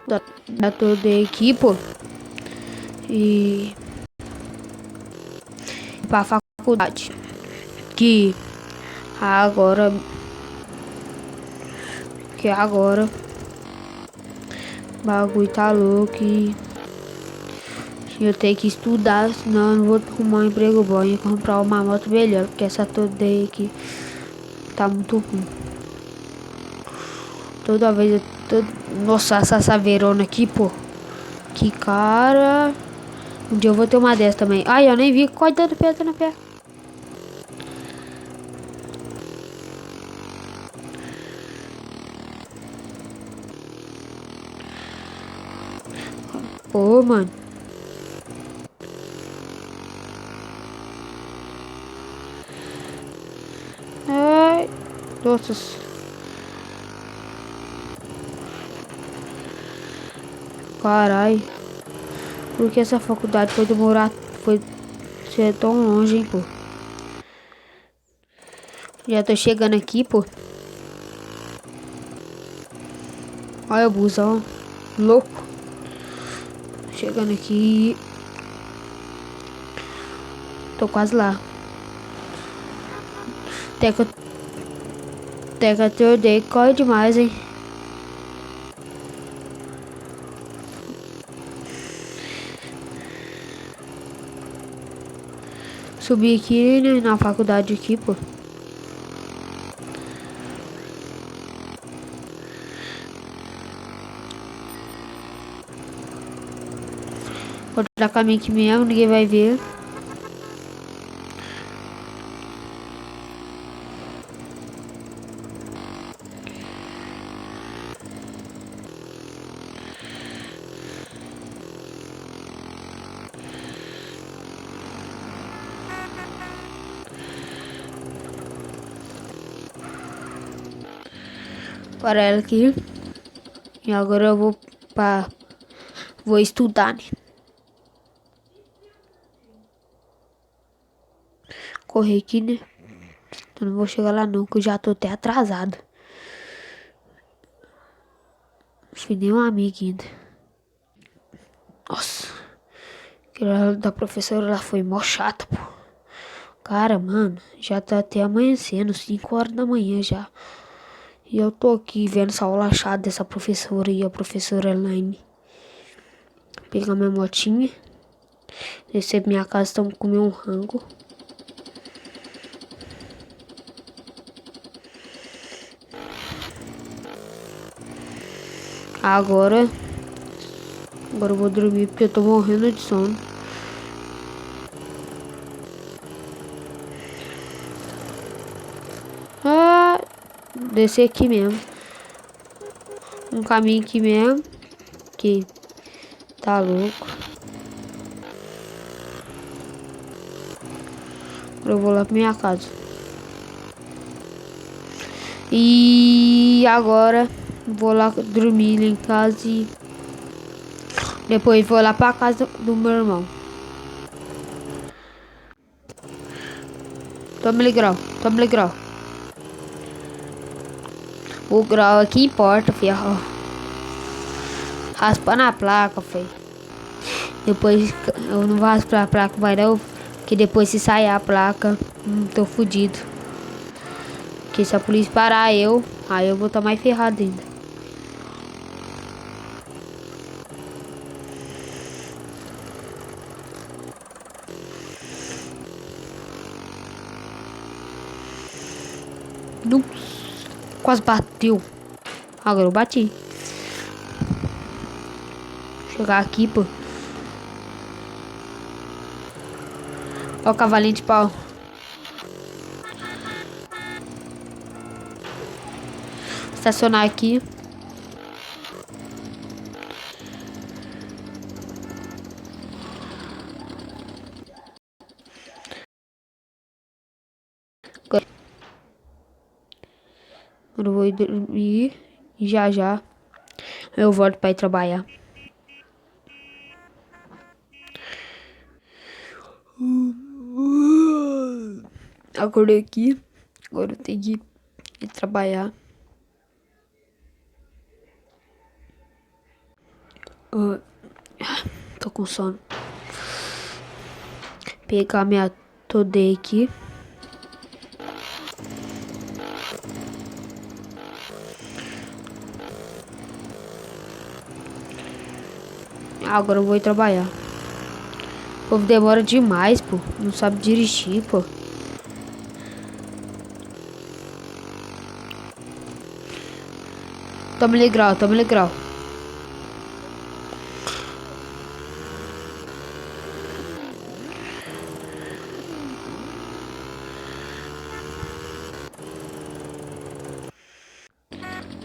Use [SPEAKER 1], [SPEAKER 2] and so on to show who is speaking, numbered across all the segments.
[SPEAKER 1] da toda a equipe e pra faculdade. Que agora o bagulho tá louco e eu tenho que estudar, senão eu não vou arrumar um emprego bom e comprar uma moto melhor, porque essa toda aí aqui tá muito ruim. Toda vez eu tô... Nossa, essa saveirona aqui, pô. Que cara. Um dia eu vou ter uma dessa também. Ai, eu nem vi. Cortando pé, tá no pé. Pô, mano. Ai. Nossa. Carai. Por que essa faculdade foi demorar? Foi ser tão longe, hein, pô. Já tô chegando aqui, pô. Olha o busão. Louco. Chegando aqui. Tô quase lá. Teca teu day corre demais, hein. Subi aqui, né, na faculdade aqui, pô. Vou dar caminho aqui mesmo, ninguém vai ver. Para ela aqui. E agora eu vou pra... Vou estudar, né? Correr aqui, né? Eu não vou chegar lá não, que eu já tô até atrasado. Não fui nem um amigo ainda. Nossa. Aquela da professora lá foi mó chata, pô. Cara, mano, já tá até amanhecendo, 5 horas da manhã já. E eu tô aqui vendo essa aula chata dessa professora e a professora Elaine. Pegar minha motinha. Descer pra minha casa, estamos comendo um rango. Agora eu vou dormir porque eu tô morrendo de sono. Ah, descer aqui mesmo. Um caminho aqui mesmo. Que tá louco. Eu vou lá pra minha casa. E agora vou lá dormir em casa e depois vou lá pra casa do meu irmão. Toma grau, toma grau. O grau aqui importa, filho. Raspando a placa, filho. Depois eu não vou raspar a placa, vai não. Que depois se sair a placa, tô fudido. Que se a polícia parar eu, aí eu vou estar mais ferrado ainda. Nossa, quase bateu. Agora eu bati. Chegar aqui, pô. Ó o cavalinho de pau. Estacionar aqui. Eu vou dormir e já já eu volto pra ir trabalhar. Acordei aqui. Agora eu tenho que ir trabalhar. Ah, tô com sono. Pegar minha Today aqui. Agora eu vou ir trabalhar. O povo demora demais, pô. Não sabe dirigir, pô. Toma-lhe grau, toma-lhe grau.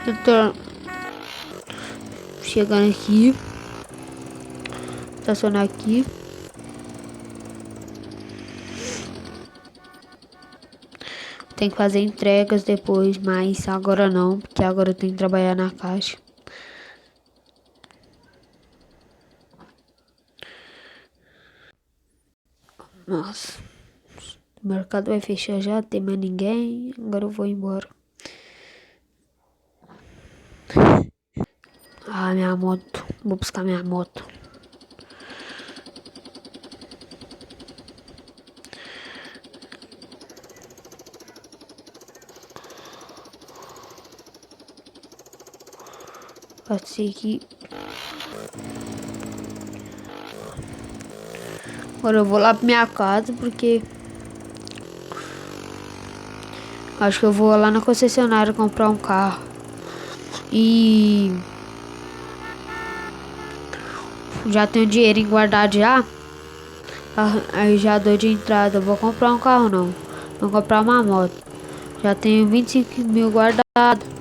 [SPEAKER 1] Eu tô chegando aqui. Estacionar aqui. Tem que fazer entregas depois, mas agora não, porque agora eu tenho que trabalhar na caixa. Nossa, o mercado vai fechar já, tem mais ninguém. Agora eu vou embora. Ah, minha moto. Vou buscar minha moto. Pode ser que... Agora eu vou lá pra minha casa, porque... Acho que eu vou lá na concessionária comprar um carro. E... Já tenho dinheiro guardado já. Aí já dou de entrada. Vou comprar um carro não. Vou comprar uma moto. Já tenho 25 mil guardado.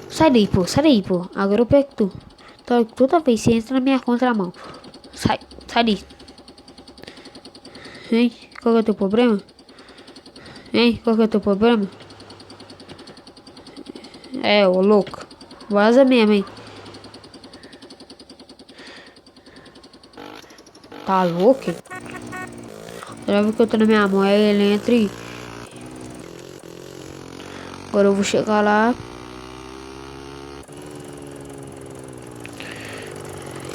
[SPEAKER 1] Sai daí, pô. Sai daí, pô. Agora eu pego tu. Então, toda vez você entra na minha contramão. Sai. Sai daí. Hein? Qual que é o teu problema? Hein? Qual que é o teu problema? É, ô louco. Vaza mesmo, hein? Tá louco? Já viu que eu tô na minha mão. Aí ele entra e... Agora eu vou chegar lá.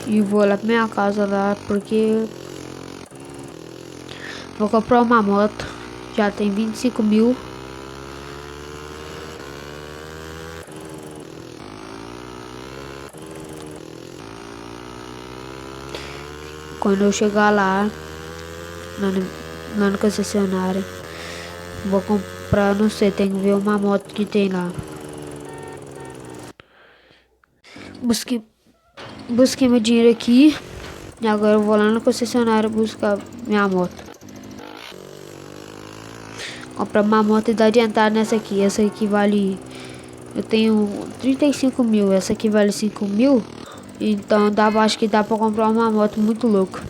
[SPEAKER 1] E vou lá pra minha casa lá, porque... Vou comprar uma moto. Já tem 25 mil. Quando eu chegar lá na concessionária, vou comprar, não sei, tem que ver uma moto que tem lá. Busquei meu dinheiro aqui. E agora eu vou lá na concessionária buscar minha moto. Comprar uma moto e dar adiantado nessa aqui. Essa aqui vale... Eu tenho 35 mil. Essa aqui vale 5 mil. Então acho que dá pra comprar uma moto muito louca.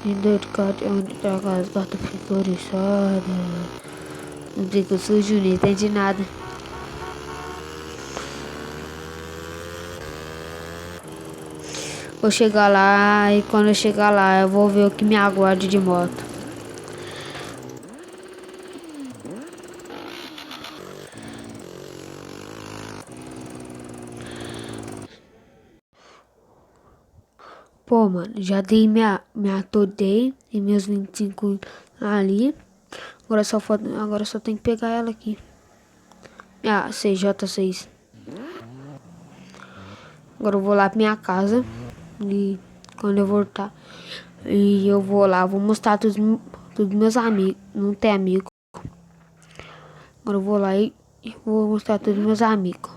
[SPEAKER 1] Identidade onde tá a casa, carta frigorizada. Não sei que eu sou Júnior, não entendi nada. Vou chegar lá e quando eu chegar lá eu vou ver o que me aguarde de moto. Pô, mano, já dei minha Today e meus 25 ali. Agora só tem que pegar ela aqui. Ah, CJ6. Agora eu vou lá pra minha casa. E quando eu voltar. E eu vou lá, vou mostrar todos meus amigos. Não tem amigo. Agora eu vou lá e vou mostrar todos meus amigos.